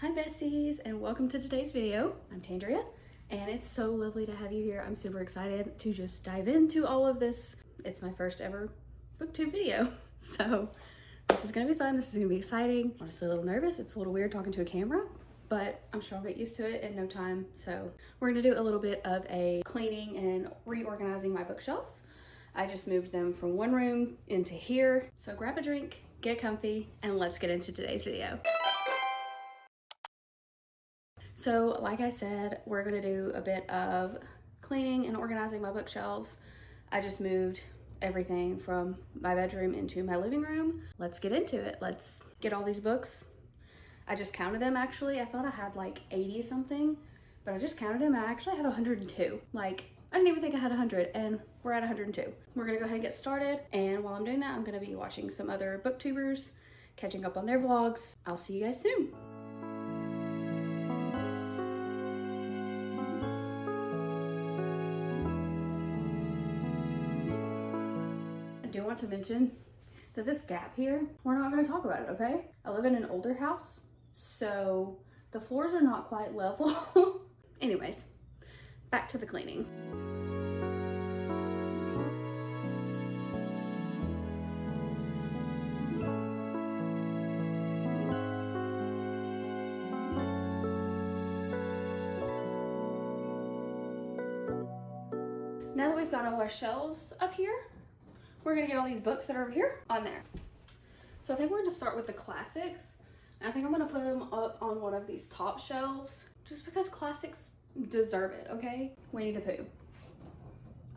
Hi besties, and welcome to today's video. I'm Tandria, and it's so lovely to have you here. I'm super excited to just dive into all of this. It's my first ever booktube video, so this is gonna be fun. This is gonna be exciting. Honestly, a little nervous. It's a little weird talking to a camera, but I'm sure I'll get used to it in no time. So we're gonna do a little bit of a cleaning and reorganizing my bookshelves. I just moved them from one room into here. So grab a drink, get comfy, and let's get into today's video. So like I said, we're gonna do a bit of cleaning and organizing my bookshelves. I just moved everything from my bedroom into my living room. Let's get into it. Let's get all these books. I just counted them actually. I thought I had like 80 something, but I just counted them and I actually have 102. Like, I didn't even think I had 100 and we're at 102. We're gonna go ahead and get started. And while I'm doing that, I'm gonna be watching some other booktubers, catching up on their vlogs. I'll see you guys soon. I do want to mention that this gap here, we're not going to talk about it, okay? I live in an older house, so the floors are not quite level. Anyways, back to the cleaning. Now that we've got all our shelves up here, we're gonna get all these books that are over here on there. So I think we're gonna start with the classics. And I think I'm gonna put them up on one of these top shelves just because classics deserve it, okay? Winnie the Pooh.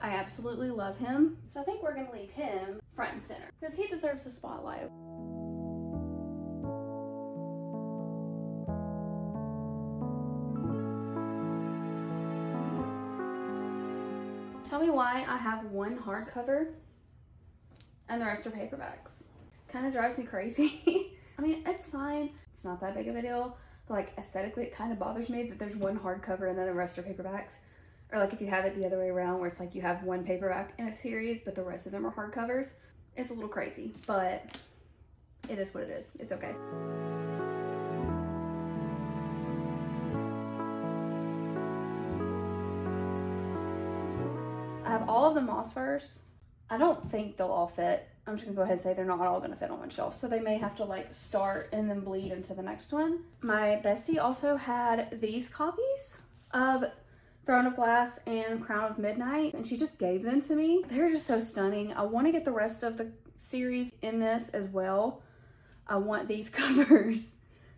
I absolutely love him. So I think we're gonna leave him front and center because he deserves the spotlight. Tell me why I have one hardcover and the rest are paperbacks. Kind of drives me crazy. I mean, it's fine. It's not that big of a deal. But like aesthetically, it kind of bothers me that there's one hardcover and then the rest are paperbacks. Or like if you have it the other way around where it's like you have one paperback in a series, but the rest of them are hardcovers. It's a little crazy, but it is what it is. It's okay. I have all of the Moss Furs. I don't think they'll all fit. I'm just gonna go ahead and say they're not all gonna fit on one shelf. So they may have to like start and then bleed into the next one. My bestie also had these copies of Throne of Glass and Crown of Midnight, and she just gave them to me. They're just so stunning. I wanna get the rest of the series in this as well. I want these covers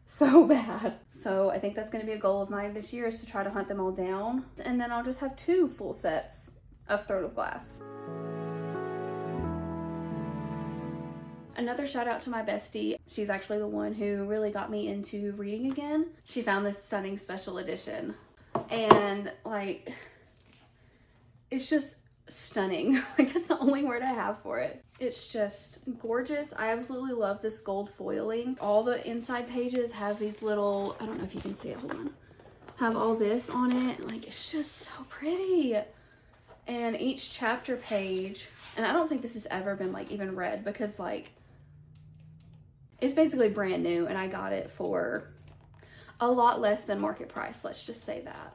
so bad. So I think that's gonna be a goal of mine this year, is to try to hunt them all down. And then I'll just have 2 full sets of Throne of Glass. Another shout out to my bestie. She's actually the one who really got me into reading again. She found this stunning special edition and like, it's just stunning. Like that's the only word I have for it. It's just gorgeous. I absolutely love this gold foiling. All the inside pages have these little, I don't know if you can see it, hold on. Have all this on it. Like it's just so pretty. And each chapter page, and I don't think this has ever been like even read because like, it's basically brand new and I got it for a lot less than market price, let's just say that.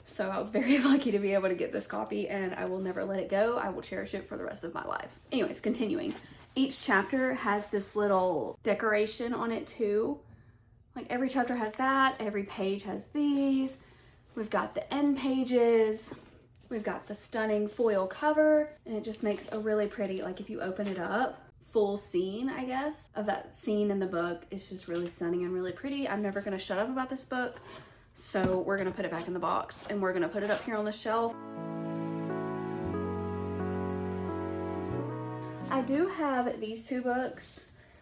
So I was very lucky to be able to get this copy and I will never let it go. I will cherish it for the rest of my life. Anyways, continuing. Each chapter has this little decoration on it too. Like every chapter has that, every page has these. We've got the end pages. We've got the stunning foil cover and it just makes a really pretty, like if you open it up, full scene, I guess, of that scene in the book. It's just really stunning and really pretty. I'm never gonna shut up about this book. So we're gonna put it back in the box and we're gonna put it up here on the shelf. I do have these 2 books,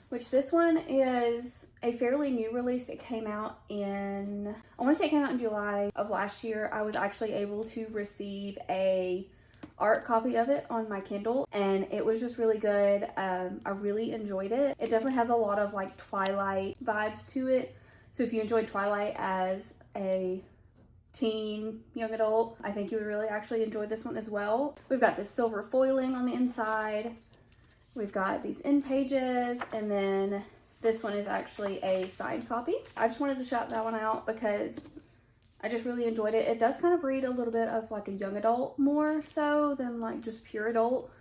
which this one is a fairly new release. It came out in, I wanna say it came out in July of last year. I was actually able to receive a art copy of it on my Kindle and it was just really good. I really enjoyed it. It definitely has a lot of like Twilight vibes to it. So if you enjoyed Twilight as a teen, young adult, I think you would really actually enjoy this one as well. We've got this silver foiling on the inside. We've got these end pages and then This one is actually a signed copy. I just wanted to shout that one out because I just really enjoyed it. It does kind of read a little bit of like a young adult more so than like just pure adult,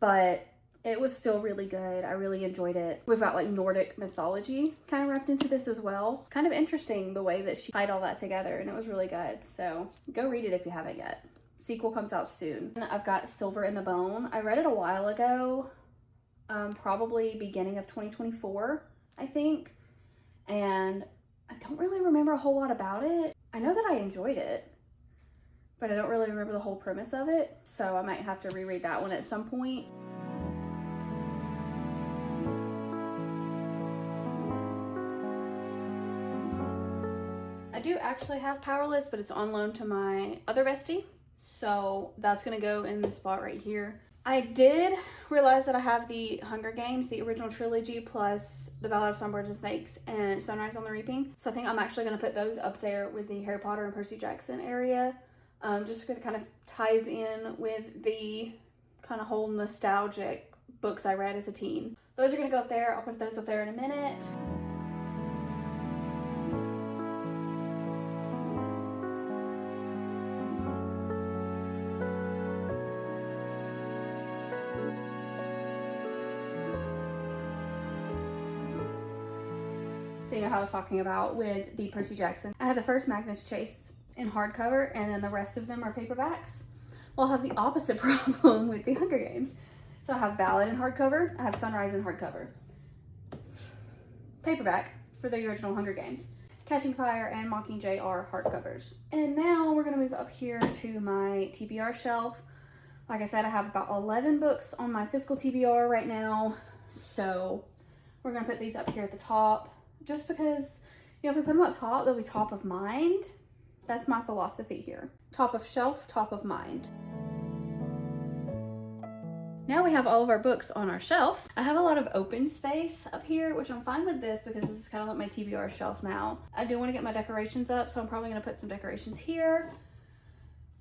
but it was still really good. I really enjoyed it. We've got like Nordic mythology kind of wrapped into this as well. Kind of interesting the way that she tied all that together, and it was really good. So go read it if you haven't yet. Sequel comes out soon. I've got Silver in the Bone. I read it a while ago, probably beginning of 2024, I think. And I don't really remember a whole lot about it. I know that I enjoyed it, but I don't really remember the whole premise of it. So I might have to reread that one at some point. I do actually have Powerless, but it's on loan to my other bestie. So that's gonna go in this spot right here. I did realize that I have the Hunger Games, the original trilogy, plus the Ballad of Songbirds and Snakes and Sunrise on the Reaping. So I think I'm actually gonna put those up there with the Harry Potter and Percy Jackson area, just because it kind of ties in with the kind of whole nostalgic books I read as a teen. Those are gonna go up there. I'll put those up there in a minute. So you know how I was talking about with the Percy Jackson. I had the first Magnus Chase in hardcover, and then the rest of them are paperbacks. Well, I have the opposite problem with the Hunger Games. So I have Ballad in hardcover, I have Sunrise in hardcover. Paperback for the original Hunger Games. Catching Fire and Mockingjay are hardcovers. And now we're gonna move up here to my TBR shelf. Like I said, I have about 11 books on my physical TBR right now. So we're gonna put these up here at the top. Just because, you know, if we put them up top, they'll be top of mind. That's my philosophy here. Top of shelf, top of mind. Now we have all of our books on our shelf. I have a lot of open space up here, which I'm fine with this because this is kind of like my TBR shelf now. I do want to get my decorations up, so I'm probably going to put some decorations here.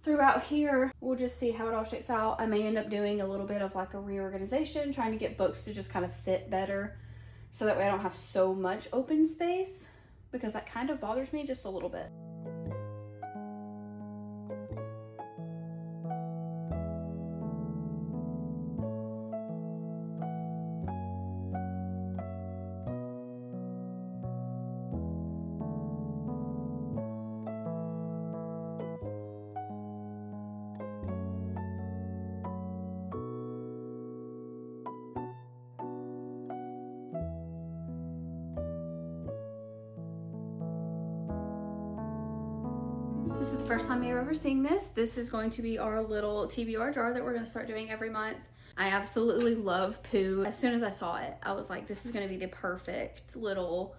Throughout here, we'll just see how it all shapes out. I may end up doing a little bit of like a reorganization, trying to get books to just kind of fit better, so that way I don't have so much open space, because that kind of bothers me just a little bit. This is the first time you're ever seeing this. This is going to be our little TBR jar that we're going to start doing every month. I absolutely love Pooh. As soon as I saw it, I was like, this is going to be the perfect little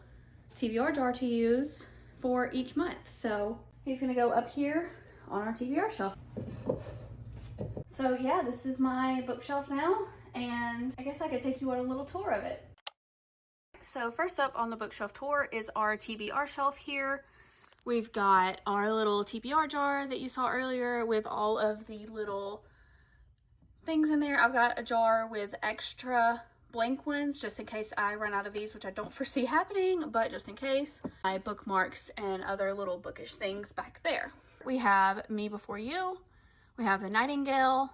TBR jar to use for each month. So he's going to go up here on our TBR shelf. So yeah, this is my bookshelf now, and I guess I could take you on a little tour of it. So first up on the bookshelf tour is our TBR shelf here. We've got our little TBR jar that you saw earlier with all of the little things in there. I've got a jar with extra blank ones just in case I run out of these, which I don't foresee happening, but just in case. My bookmarks and other little bookish things back there. We have Me Before You. We have The Nightingale,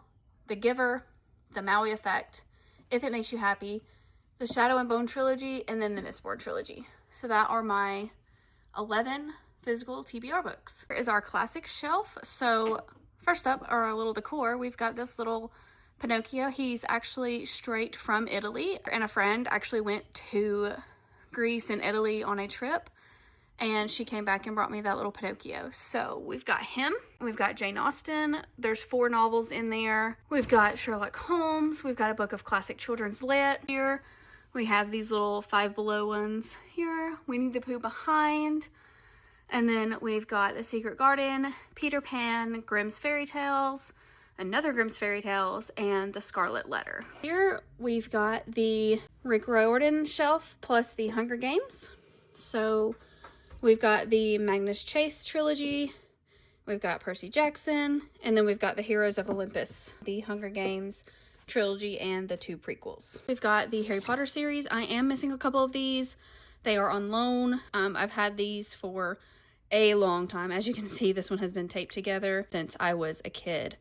The Giver, The Maui Effect, If It Makes You Happy, the Shadow and Bone trilogy, and then the Mistborn trilogy. So that are my 11 physical TBR books. Here is our classic shelf. So first up are our little decor. We've got this little Pinocchio. He's actually straight from Italy, and a friend actually went to Greece and Italy on a trip, and she came back and brought me that little Pinocchio. So we've got him. We've got Jane Austen. There's 4 novels in there. We've got Sherlock Holmes. We've got a book of classic children's lit here. We have these little Five Below ones here. Winnie the Pooh behind. And then we've got The Secret Garden, Peter Pan, Grimm's Fairy Tales, another Grimm's Fairy Tales, and The Scarlet Letter. Here we've got the Rick Riordan shelf plus the Hunger Games. So we've got the Magnus Chase trilogy, we've got Percy Jackson, and then we've got the Heroes of Olympus, the Hunger Games, trilogy and the 2 prequels. We've got the Harry Potter series. I am missing a couple of these. They are on loan. I've had these for a long time. As you can see, this one has been taped together since I was a kid.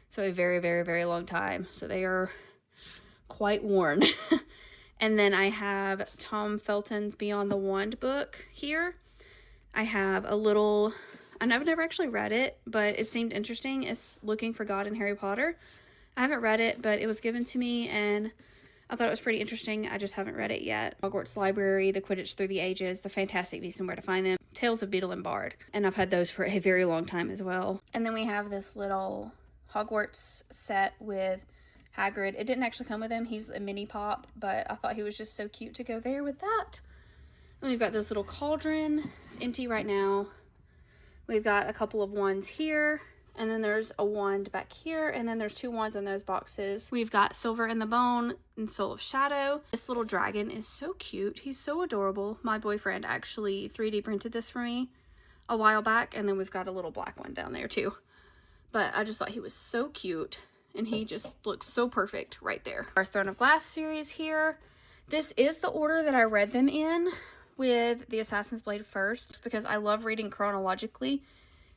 So a very, very, very long time. So they are quite worn. And then I have Tom Felton's Beyond the Wand book here. I have a little, and I've never actually read it, but it seemed interesting. It's Looking for God in Harry Potter. I haven't read it, but it was given to me and I thought it was pretty interesting. I just haven't read it yet. Hogwarts Library, The Quidditch Through the Ages, The Fantastic Beasts and Where to Find Them, Tales of Beedle and Bard. And I've had those for a very long time as well. And then we have this little Hogwarts set with Hagrid. It didn't actually come with him. He's a mini pop, but I thought he was just so cute to go there with that. And we've got this little cauldron. It's empty right now. We've got a couple of wands here, and then there's a wand back here, and then there's 2 wands in those boxes. We've got Silver in the Bone and Soul of Shadow. This little dragon is so cute. He's so adorable. My boyfriend actually 3D printed this for me a while back, and then we've got a little black one down there too. But I just thought he was so cute, and he just looks so perfect right there. Our Throne of Glass series here. This is the order that I read them in, with the Assassin's Blade first, because I love reading chronologically,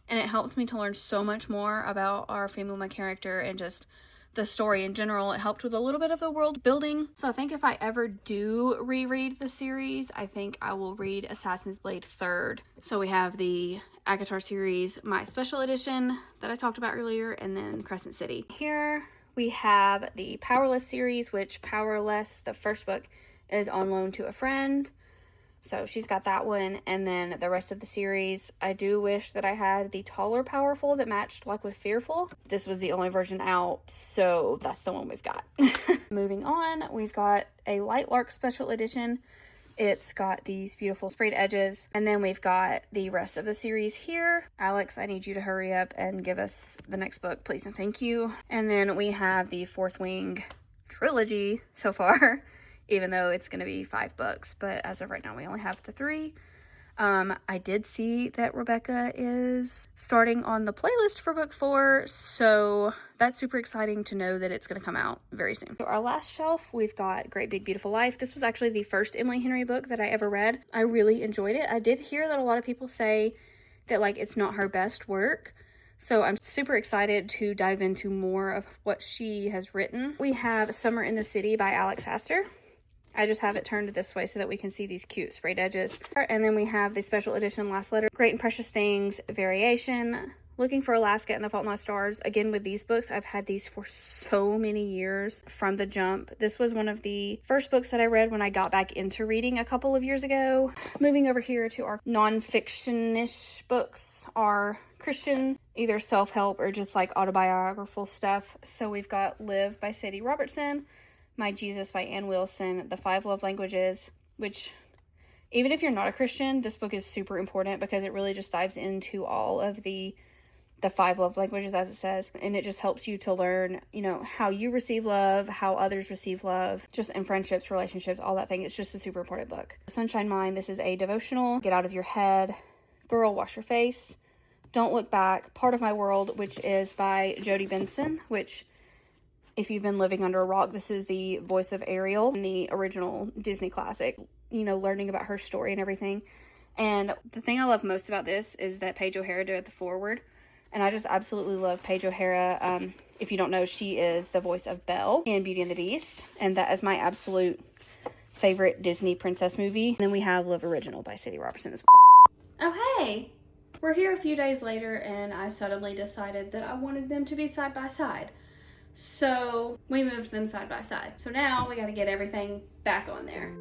and it helped me to learn so much more about our female character and just the story in general. It helped with a little bit of the world building. So I think if I ever do reread the series, I think I will read Assassin's Blade third. So we have the ACOTAR series, my special edition that I talked about earlier, and then Crescent City. Here we have the Powerless series, which Powerless, the first book, is on loan to a friend. So she's got that one, and then the rest of the series. I do wish that I had the taller Powerful that matched like with Fearful. This was the only version out, so that's the one we've got. Moving on, we've got a Lightlark special edition. It's got these beautiful sprayed edges, and then we've got the rest of the series here. Alex, I need you to hurry up and give us the next book, please and thank you. And then we have the Fourth Wing trilogy so far, even though it's going to be 5 books, but as of right now, we only have the 3. I did see that Rebecca is starting on the playlist for book 4, so that's super exciting to know that it's going to come out very soon. So our last shelf, we've got Great Big Beautiful Life. This was actually the first Emily Henry book that I ever read. I really enjoyed it. I did hear that a lot of people say that like it's not her best work, so I'm super excited to dive into more of what she has written. We have Summer in the City by Alex Astor. I just have it turned this way so that we can see these cute sprayed edges. And then we have the special edition Last Letter, Great and Precious Things variation, Looking for Alaska and The Fault in Our Stars. Again, with these books, I've had these for so many years from the jump. This was one of the first books that I read when I got back into reading a couple of years ago. Moving over here to our non-fiction-ish books, our Christian, either self-help or just like autobiographical stuff. So we've got Live by Sadie Robertson, My Jesus by Ann Wilson, The 5 Love Languages, which even if you're not a Christian, this book is super important because it really just dives into all of the 5 love languages, as it says, and it just helps you to learn, you know, how you receive love, how others receive love, just in friendships, relationships, all that thing. It's just a super important book. Sunshine Mind, this is a devotional. Get Out of Your Head, Girl, Wash Your Face, Don't Look Back, Part of My World, which is by Jodie Benson, which, if you've been living under a rock, this is the voice of Ariel in the original Disney classic, you know, learning about her story and everything. And the thing I love most about this is that Paige O'Hara did the foreword. And I just absolutely love Paige O'Hara. If you don't know, she is the voice of Belle in Beauty and the Beast. And that is my absolute favorite Disney princess movie. And then we have Live Original by Sadie Robertson as well. Oh, hey! We're here a few days later, and I suddenly decided that I wanted them to be side by side. So we moved them side by side. So now we got to get everything back on there.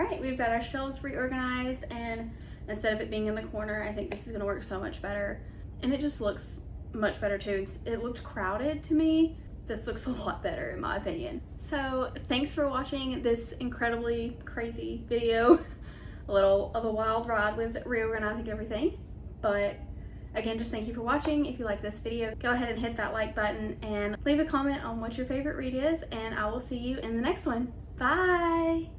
right, we've got our shelves reorganized, and instead of it being in the corner, I think this is gonna work so much better. And it just looks much better too. It looked crowded to me. This looks a lot better in my opinion. So thanks for watching this incredibly crazy video. A little of a wild ride with reorganizing everything. But again, just thank you for watching. If you like this video, go ahead and hit that like button and leave a comment on what your favorite read is, and I will see you in the next one. Bye!